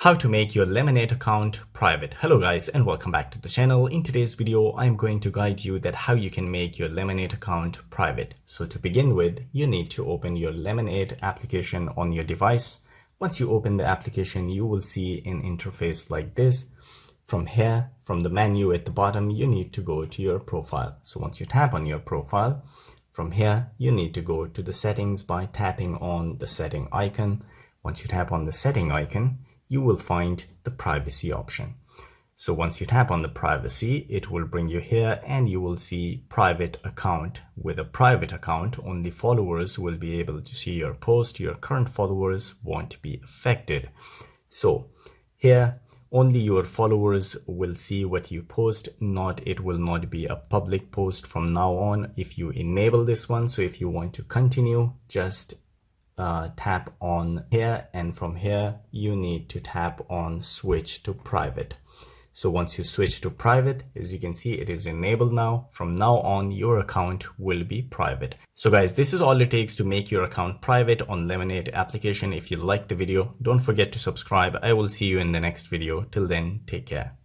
How to make your Lemon8 account private. Hello guys and welcome back to the channel. In today's video, I'm going to guide you that how you can make your Lemon8 account private. So to begin with, you need to open your Lemon8 application on your device. Once you open the application, you will see an interface like this. From here, from the menu at the bottom, you need to go to your profile. So once you tap on your profile, from here, you need to go to the settings by tapping on the setting icon. Once you tap on the setting icon, you will find the privacy option. So once you tap on the privacy, it will bring you here and you will see private account. With a private account, only followers will be able to see your post. Your current followers won't be affected. So here, only your followers will see what you post, it will not be a public post from now on if you enable this one. So if you want to continue, just tap on here, and from here you need to tap on switch to private. So once you switch to private, as you can see, it is enabled now. From now on, your account will be private. So guys, this is all it takes to make your account private on Lemon8 application. If you liked the video, don't forget to subscribe. I will see you in the next video. Till then, take care.